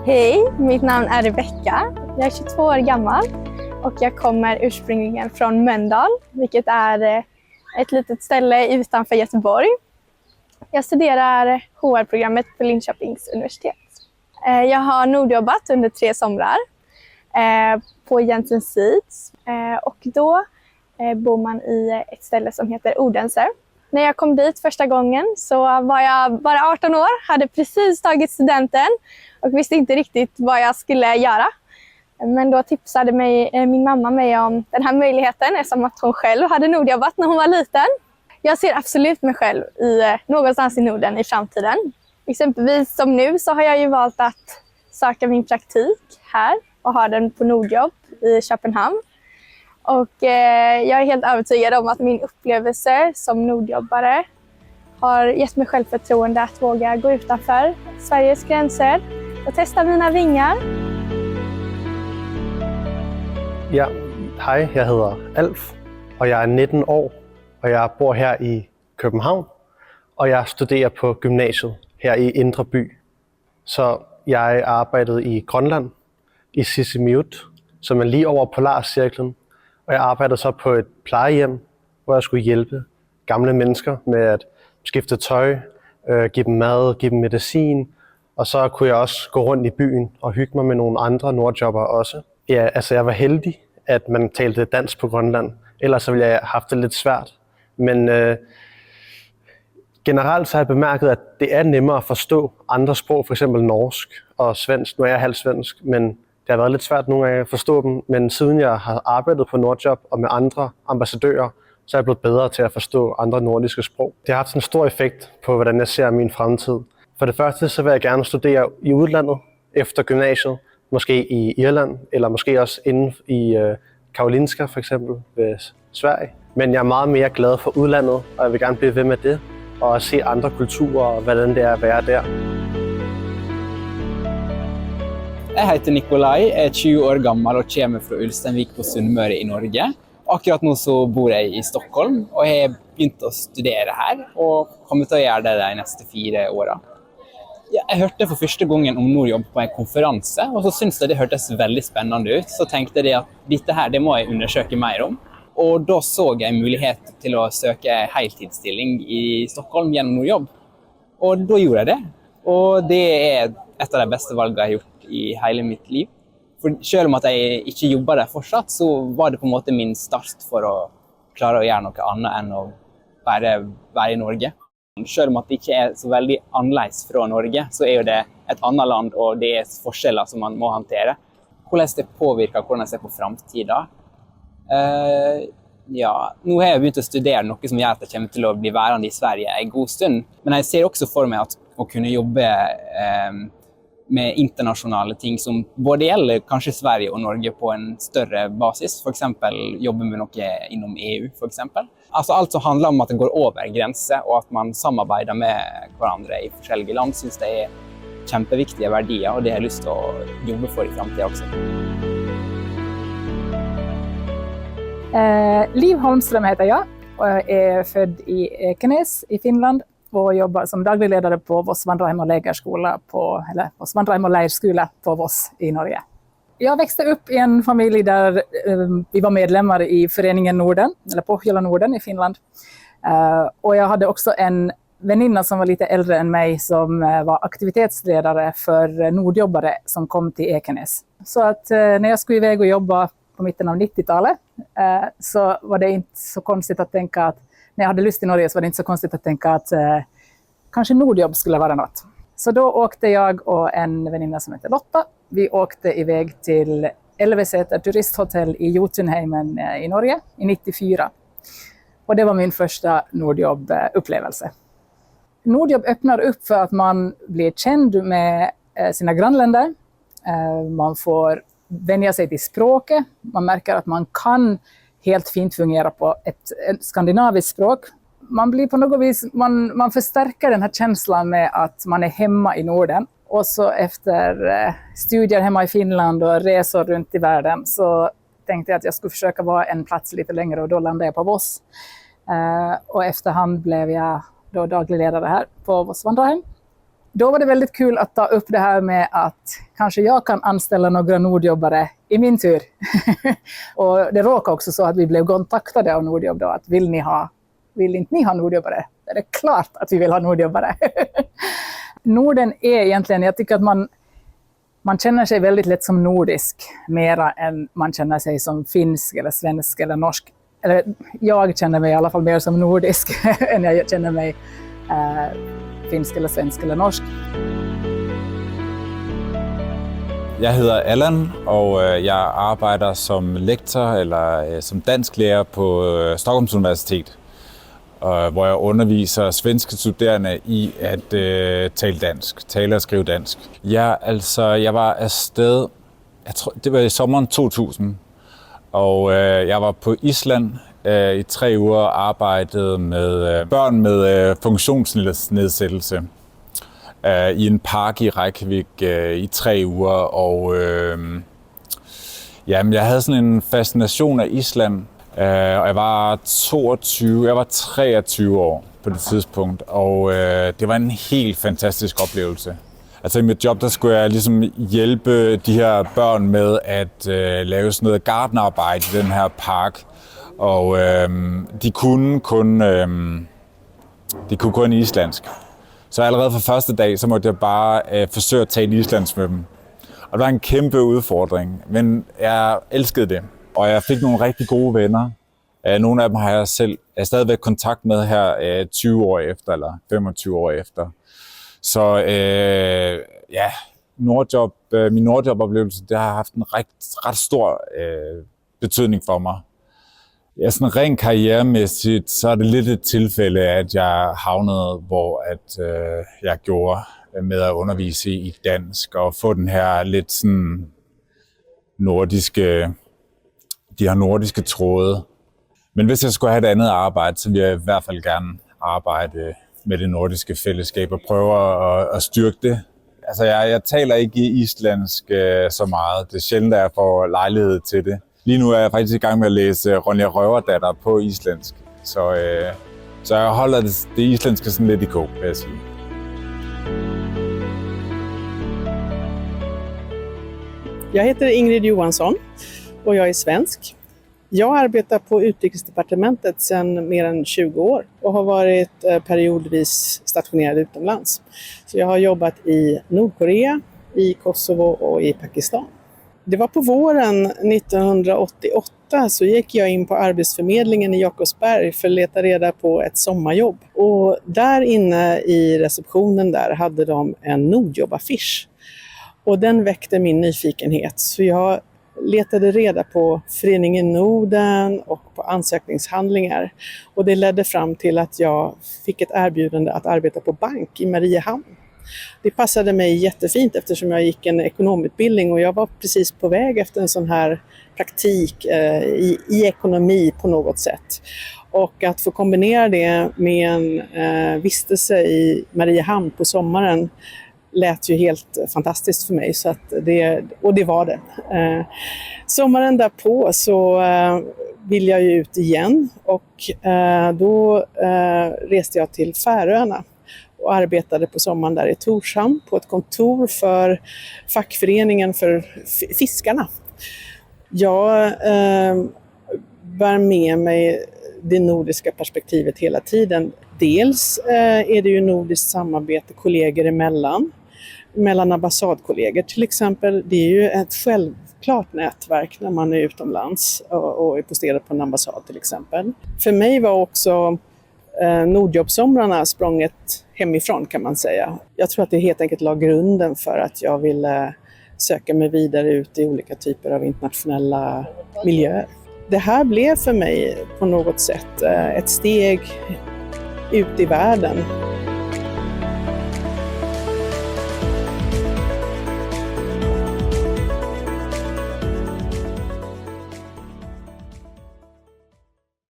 Hej, mitt namn är Rebecka. Jag är 22 år gammal och jag kommer ursprungligen från Mölndal, vilket är ett litet ställe utanför Göteborg. Jag studerar HR-programmet på Linköpings universitet. Jag har nordjobbat under 3 somrar på Jensen Seeds och då bor man i ett ställe som heter Odense. När jag kom dit första gången så var jag bara 18 år, hade precis tagit studenten och visste inte riktigt vad jag skulle göra. Men då tipsade min mamma mig om den här möjligheten eftersom att hon själv hade nordjobbat när hon var liten. Jag ser absolut mig själv någonstans i Norden i framtiden. Exempelvis som nu så har jag ju valt att söka min praktik här och ha den på Nordjobb i Köpenhamn. Och jag är helt övertygad om att min upplevelse som nordjobbare har gett mig självförtroende att våga gå utanför Sveriges gränser och testa mina vingar. Ja, hej, jeg hedder Alf, og jeg er 19 år, og jeg bor her i København, og jeg studerer på gymnasiet her i Indre By. Så jeg arbejdede i Grønland, i Sisimiut, som er lige over Polarcirklen, og jeg arbejdede så på et plejehjem, hvor jeg skulle hjælpe gamle mennesker med at skifte tøj, give dem mad, give dem medicin, og så kunne jeg også gå rundt i byen og hygge mig med nogle andre nordjobbere også. Ja, altså jeg var heldig, at man talte dansk på Grønland, ellers så ville jeg have haft det lidt svært. Men generelt så har jeg bemærket, at det er nemmere at forstå andre sprog, f.eks. norsk og svensk. Nu er jeg halvt svensk, men det har været lidt svært nogle gange at forstå dem. Men siden jeg har arbejdet på Nordjob og med andre ambassadører, så er jeg blevet bedre til at forstå andre nordiske sprog. Det har haft en stor effekt på, hvordan jeg ser min fremtid. For det første så vil jeg gerne studere i udlandet efter gymnasiet. Måske i Irland, eller måske også inden i Karolinska for eksempel ved Sverige. Men jeg er meget mere glad for udlandet, og jeg vil gerne blive ved med det, og se andre kulturer og hvordan det er at være der. Jeg heter Nikolai, er 20 år gammel og kommer fra Ulsteinvik på Sunnmøre i Norge. Akkurat nå så bor jeg i Stockholm, og jeg har begynt å studere her, og kommer til å gjøre det de neste 4 årene. Jeg hørte for første gangen om nordjobb på en konferanse, og så syntes jeg det hørtes veldig spennende ut. Så tenkte jeg at dette her, det må jeg undersøke mer om. Og da så jeg en mulighet til å søke heltidsstilling i Stockholm gjennom nordjobb. Og da gjorde jeg det. Og det er et av de beste valgene jeg har gjort i hele mitt liv. For selv om at jeg ikke jobber der fortsatt, så var det på en måte min start for å klare å gjøre noe annet enn å bare være i Norge. Selv om at det ikke er så veldig annerledes fra Norge, så er jo det et annet land, og det er forskjeller som man må håndtere. Hvordan det påvirker hvordan jeg ser på fremtiden? Ja, nå har jeg begynt å studere noe som gjør at jeg kommer til å bli værende i Sverige en god stund. Men jeg ser også for meg at å kunne jobbe med internasjonale ting som både gjelder kanskje Sverige og Norge på en større basis. For eksempel jobbe med noe innom EU, for eksempel. Altså alt som handler om at det går over grenser, og at man samarbeider med hverandre i forskjellige land, synes jeg er kjempeviktige verdier, og det har jeg lyst til å jobbe for i fremtiden også. Liv Holmström heter jag och jag är född i Ekenäs i Finland och jobbar som daglig ledare på Voss Vandreheim och Leirskola Voss Vandreheim och Leirskola på Voss i Norge. Jag växte upp i en familj där vi var medlemmar i föreningen Norden, eller Pohjola Norden i Finland. Och jag hade också en väninna som var lite äldre än mig som var aktivitetsledare för nordjobbare som kom till Ekenäs. Så att när jag skulle iväg och jobba på mitten av 90-talet så var det inte så konstigt att tänka att när jag hade lust i Norge så var det inte så konstigt att tänka att kanske nordjobb skulle vara något. Så då åkte jag och en väninna som heter Lotta. Vi åkte iväg till Elvesäter turisthotell i Jotunheimen i Norge i 94. Och det var min första nordjobb-upplevelse. Nordjobb öppnar upp för att man blir känd med sina grannländer. Man får vänja sig till språket. Man märker att man kan helt fint fungera på ett skandinaviskt språk. Man blir på något vis, man förstärker den här känslan med att man är hemma i Norden. Och så efter studier hemma i Finland och resor runt i världen så tänkte jag att jag skulle försöka vara en plats lite längre och då landade jag på Voss. Och efterhand blev jag då daglig ledare här på Voss Vandreheim. Då var det väldigt kul att ta upp det här med att kanske jag kan anställa några Nordjobbare i min tur. Och det råkade också så att vi blev kontaktade av Nordjobb då, att vill inte ni ha Nordjobbare? Det är klart att vi vill ha Nordjobbare. Norden är egentligen, jag tycker att man känner sig väldigt lätt som nordisk, mera än man känner sig som finsk eller svensk eller norsk. Eller jag känner mig i alla fall mer som nordisk än jag känner mig finsk eller svensk eller norsk. Jeg hedder Allan, og jeg arbejder som lektor eller som dansklærer på Stockholms Universitet, hvor jeg underviser svenske studerende i at tale og skrive dansk. Jeg var afsted, jeg tror, det var i sommeren 2000, og jeg var på Island i 3 uger og arbejdede med børn med funktionsnedsættelse i en park i Reykjavik i 3 uger, og jeg havde sådan en fascination af Island, og jeg var 23 år på det tidspunkt, og det var en helt fantastisk oplevelse. Altså i mit job, der skulle jeg ligesom hjælpe de her børn med at lave sådan noget gartnerarbejde i den her park, og de kunne kun islandsk. Så allerede fra første dag, så måtte jeg bare forsøge at tale islandsk med dem. Og det var en kæmpe udfordring, men jeg elskede det. Og jeg fik nogle rigtig gode venner. Nogle af dem har jeg stadigvæk kontakt med her 20 år efter, eller 25 år efter. Så min Nordjob-oplevelse, det har haft en ret stor betydning for mig. Ja, sådan rent karrieremæssigt, så er det lidt et tilfælde, at jeg havnede, hvor jeg gjorde med at undervise i dansk og få den her lidt sådan de her nordiske tråde. Men hvis jeg skulle have et andet arbejde, så ville jeg i hvert fald gerne arbejde med det nordiske fællesskab og prøve at styrke det. Altså jeg taler ikke islandsk så meget. Det er sjældent, at jeg får lejlighed til det. Lige nu er jeg faktisk i gang med at læse Ronja Røverdatter på islandsk, så jeg holder det islandske sådan lidt i kog, vil jeg sige. Jag heter Ingrid Johansson och jag är svensk. Jag arbetar på Utrikesdepartementet sedan mer än 20 år och har varit periodvis stationerad utomlands. Så jag har jobbat i Nordkorea, i Kosovo och i Pakistan. Det var på våren 1988 så gick jag in på Arbetsförmedlingen i Jakobsberg för att leta reda på ett sommarjobb. Och där inne i receptionen där hade de en Nordjobb-affisch. Och den väckte min nyfikenhet, så jag letade reda på Föreningen Norden och på ansökningshandlingar. Och det ledde fram till att jag fick ett erbjudande att arbeta på bank i Mariehamn. Det passade mig jättefint eftersom jag gick en ekonomutbildning och jag var precis på väg efter en sån här praktik i ekonomi på något sätt. Och att få kombinera det med en vistelse i Mariehamn på sommaren lät ju helt fantastiskt för mig, så att det var det. Sommaren därpå så vill jag ju ut igen och då reste jag till Färöarna och arbetade på sommaren där i Torshamn på ett kontor för fackföreningen för fiskarna. Jag bär med mig det nordiska perspektivet hela tiden. Dels är det ju nordiskt samarbete kollegor mellan ambassadkollegor till exempel. Det är ju ett självklart nätverk när man är utomlands och är posterad på en ambassad till exempel. För mig var också Nordjobbsomrarna språnget hemifrån, kan man säga. Jag tror att det helt enkelt la grunden för att jag ville söka mig vidare ut i olika typer av internationella miljöer. Det här blev för mig på något sätt ett steg ut i världen.